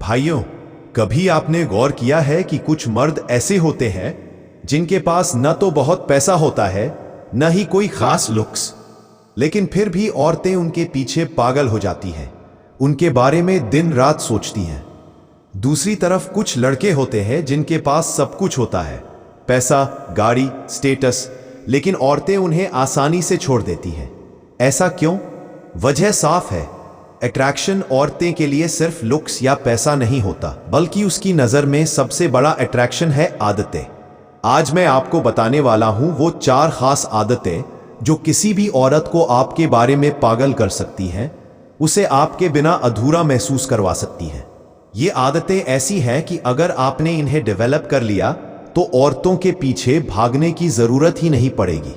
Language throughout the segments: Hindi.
भाइयों, कभी आपने गौर किया है कि कुछ मर्द ऐसे होते हैं जिनके पास न तो बहुत पैसा होता है न ही कोई खास लुक्स, लेकिन फिर भी औरतें उनके पीछे पागल हो जाती हैं, उनके बारे में दिन रात सोचती हैं। दूसरी तरफ कुछ लड़के होते हैं जिनके पास सब कुछ होता है, पैसा, गाड़ी, स्टेटस, लेकिन औरतें उन्हें आसानी से छोड़ देती हैं। ऐसा क्यों? वजह साफ है। अट्रैक्शन औरतें के लिए सिर्फ लुक्स या पैसा नहीं होता, बल्कि उसकी नजर में सबसे बड़ा अट्रैक्शन है आदतें। आज मैं आपको बताने वाला हूं वो 4 खास आदतें जो किसी भी औरत को आपके बारे में पागल कर सकती हैं, उसे आपके बिना अधूरा महसूस करवा सकती हैं। ये आदतें ऐसी हैं कि अगर आपने इन्हें डेवलप कर लिया तो औरतों के पीछे भागने की जरूरत ही नहीं पड़ेगी,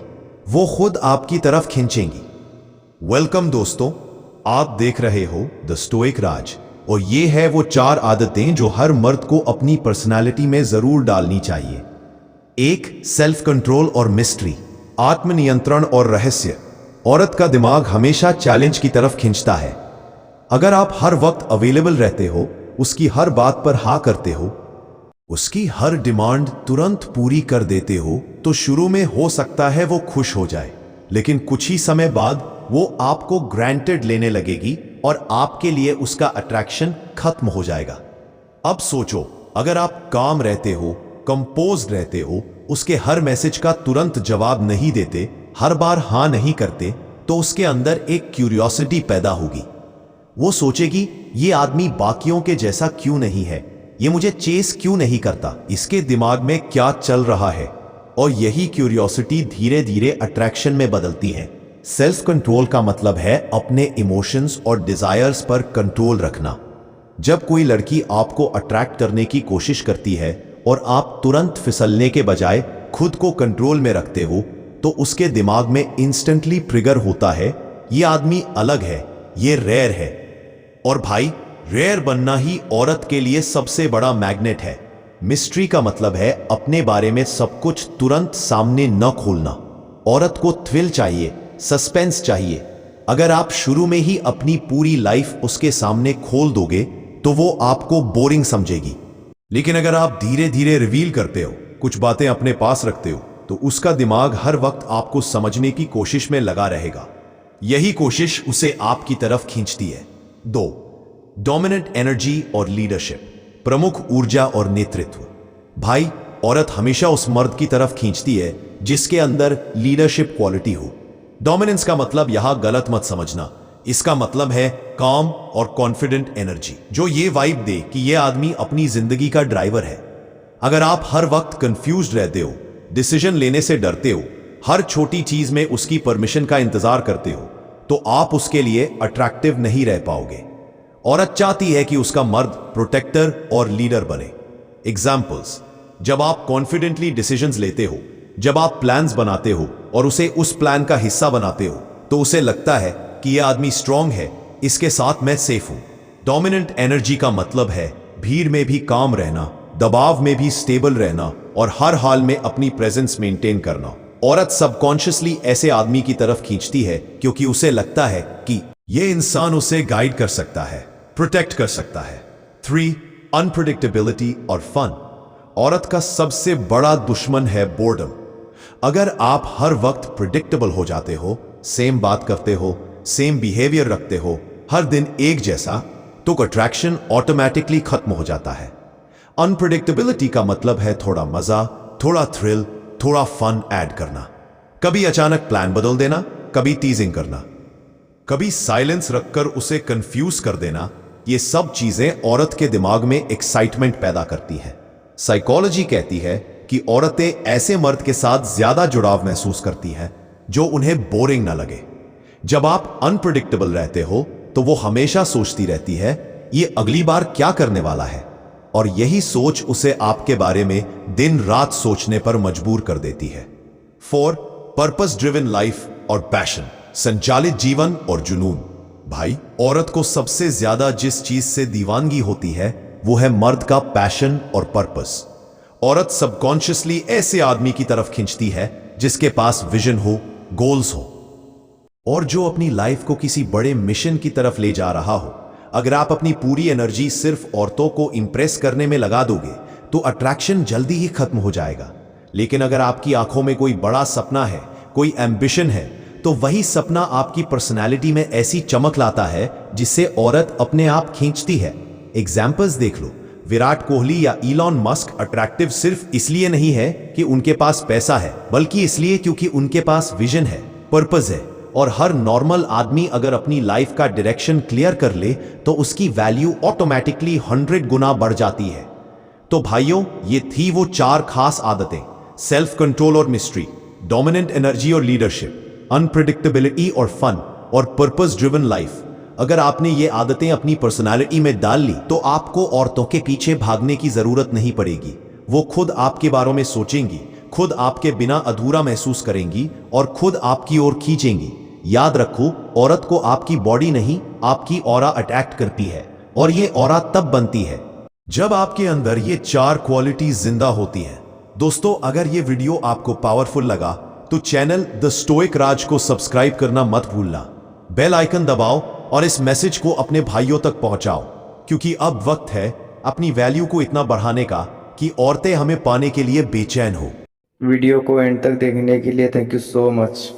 वो खुद आपकी तरफ खींचेंगी। वेलकम दोस्तों, आप देख रहे हो द स्टोइक राज, और ये है वो 4 आदतें जो हर मर्द को अपनी पर्सनालिटी में जरूर डालनी चाहिए। 1. सेल्फ कंट्रोल और मिस्ट्री, आत्मनियंत्रण और रहस्य। औरत का दिमाग हमेशा चैलेंज की तरफ खींचता है। अगर आप हर वक्त अवेलेबल रहते हो, उसकी हर बात पर हाँ करते हो, उसकी हर डिमांड तुरंत पूरी कर देते हो, तो शुरू में हो सकता है वो खुश हो जाए, लेकिन कुछ ही समय बाद वो आपको ग्रांटेड लेने लगेगी और आपके लिए उसका अट्रैक्शन खत्म हो जाएगा। अब सोचो, अगर आप काम रहते हो, कंपोज्ड रहते हो, उसके हर मैसेज का तुरंत जवाब नहीं देते, हर बार हाँ नहीं करते, तो उसके अंदर एक क्यूरियोसिटी पैदा होगी। वो सोचेगी, ये आदमी बाकियों के जैसा क्यों नहीं है, ये मुझे चेस क्यों नहीं करता, इसके दिमाग में क्या चल रहा है। और यही क्यूरियोसिटी धीरे धीरे अट्रैक्शन में बदलती है। सेल्फ कंट्रोल का मतलब है अपने इमोशंस और डिजायर्स पर कंट्रोल रखना। जब कोई लड़की आपको अट्रैक्ट करने की कोशिश करती है और आप तुरंत फिसलने के बजाय खुद को कंट्रोल में रखते हो, तो उसके दिमाग में इंस्टेंटली ट्रिगर होता है, ये आदमी अलग है, ये रेयर है। और भाई, रेयर बनना ही औरत के लिए सबसे बड़ा मैग्नेट है। मिस्ट्री का मतलब है अपने बारे में सब कुछ तुरंत सामने न खोलना। औरत को थ्रिल चाहिए, सस्पेंस चाहिए। अगर आप शुरू में ही अपनी पूरी लाइफ उसके सामने खोल दोगे तो वो आपको बोरिंग समझेगी। लेकिन अगर आप धीरे धीरे रिवील करते हो, कुछ बातें अपने पास रखते हो, तो उसका दिमाग हर वक्त आपको समझने की कोशिश में लगा रहेगा। यही कोशिश उसे आपकी तरफ खींचती है। 2. डोमिनेंट एनर्जी और लीडरशिप, प्रमुख ऊर्जा और नेतृत्व। भाई, औरत हमेशा उस मर्द की तरफ खींचती है जिसके अंदर लीडरशिप क्वालिटी हो। डोमिनेंस का मतलब यहां गलत मत समझना, इसका मतलब है काम और कॉन्फिडेंट एनर्जी, जो ये वाइब दे कि ये आदमी अपनी जिंदगी का ड्राइवर है। अगर आप हर वक्त कंफ्यूज्ड रहते हो, डिसीजन लेने से डरते हो, हर छोटी चीज में उसकी परमिशन का इंतजार करते हो, तो आप उसके लिए अट्रैक्टिव नहीं रह पाओगे। औरत चाहती है कि उसका मर्द प्रोटेक्टर और लीडर बने। एग्जाम्पल्स: जब आप कॉन्फिडेंटली डिसीजंस लेते हो, जब आप प्लान्स बनाते हो और उसे उस प्लान का हिस्सा बनाते हो, तो उसे लगता है कि यह आदमी स्ट्रांग है, इसके साथ मैं सेफ हूं। डोमिनेंट एनर्जी का मतलब है भीड़ में भी काम रहना, दबाव में भी स्टेबल रहना और हर हाल में अपनी प्रेजेंस मेंटेन करना। औरत सबकॉन्शियसली ऐसे आदमी की तरफ खींचती है क्योंकि उसे लगता है कि यह इंसान उसे गाइड कर सकता है, प्रोटेक्ट कर सकता है। 3. अनप्रेडिक्टेबिलिटी और फन। औरत का सबसे बड़ा दुश्मन है बोर्डम। अगर आप हर वक्त प्रिडिक्टेबल हो जाते हो, सेम बात करते हो, सेम बिहेवियर रखते हो, हर दिन एक जैसा, तो अट्रैक्शन ऑटोमेटिकली खत्म हो जाता है। अनप्रेडिक्टेबिलिटी का मतलब है थोड़ा मजा, थोड़ा थ्रिल, थोड़ा फन ऐड करना। कभी अचानक प्लान बदल देना, कभी टीजिंग करना, कभी साइलेंस रखकर उसे कंफ्यूज कर देना। ये सब चीजें औरत के दिमाग में एक्साइटमेंट पैदा करती है। साइकोलॉजी कहती है कि औरतें ऐसे मर्द के साथ ज्यादा जुड़ाव महसूस करती हैं जो उन्हें बोरिंग ना लगे। जब आप अनप्रेडिक्टेबल रहते हो तो वो हमेशा सोचती रहती है, ये अगली बार क्या करने वाला है, और यही सोच उसे आपके बारे में दिन रात सोचने पर मजबूर कर देती है। 4. पर्पस ड्रिवन लाइफ और पैशन, संचालित जीवन और जुनून। भाई, औरत को सबसे ज्यादा जिस चीज से दीवानगी होती है वो है मर्द का पैशन और पर्पस। औरत सबकॉन्शियसली ऐसे आदमी की तरफ खींचती है जिसके पास विजन हो, गोल्स हो, और जो अपनी लाइफ को किसी बड़े मिशन की तरफ ले जा रहा हो। अगर आप अपनी पूरी एनर्जी सिर्फ औरतों को इंप्रेस करने में लगा दोगे तो अट्रैक्शन जल्दी ही खत्म हो जाएगा। लेकिन अगर आपकी आंखों में कोई बड़ा सपना है, कोई एम्बिशन है, तो वही सपना आपकी पर्सनालिटी में ऐसी चमक लाता है जिससे औरत अपने आप खींचती है। एग्जाम्पल्स देख लो, विराट कोहली या इलॉन मस्क अट्रैक्टिव सिर्फ इसलिए नहीं है कि उनके पास पैसा है, बल्कि इसलिए क्योंकि उनके पास विजन है, पर्पस है। और हर नॉर्मल आदमी अगर अपनी लाइफ का डायरेक्शन क्लियर कर ले तो उसकी वैल्यू ऑटोमेटिकली 100 गुना बढ़ जाती है। तो भाइयों, ये थी वो 4 खास आदतें: सेल्फ कंट्रोल और मिस्ट्री, डोमिनेंट एनर्जी और लीडरशिप, अनप्रिडिक्टेबिलिटी और फन, और पर्पस ड्रिवन लाइफ। अगर आपने ये आदतें अपनी पर्सनालिटी में डाल ली तो आपको औरतों के पीछे भागने की जरूरत नहीं पड़ेगी। वो खुद आपके बारे में सोचेंगी, खुद आपके बिना अधूरा महसूस करेंगी और खुद आपकी ओर खींचेंगी। याद रखो, औरत को आपकी बॉडी नहीं, आपकी ऑरा अट्रैक्ट करती है, और ये ऑरा तब बनती है जब आपके अंदर ये 4 क्वालिटीज जिंदा होती हैं। दोस्तों, अगर ये वीडियो आपको पावरफुल लगा तो चैनल द स्टोइक राज को सब्सक्राइब करना मत भूलना। बेल आइकन दबाओ और इस मैसेज को अपने भाइयों तक पहुंचाओ, क्योंकि अब वक्त है अपनी वैल्यू को इतना बढ़ाने का कि औरतें हमें पाने के लिए बेचैन हो। वीडियो को एंड तक देखने के लिए थैंक यू सो मच।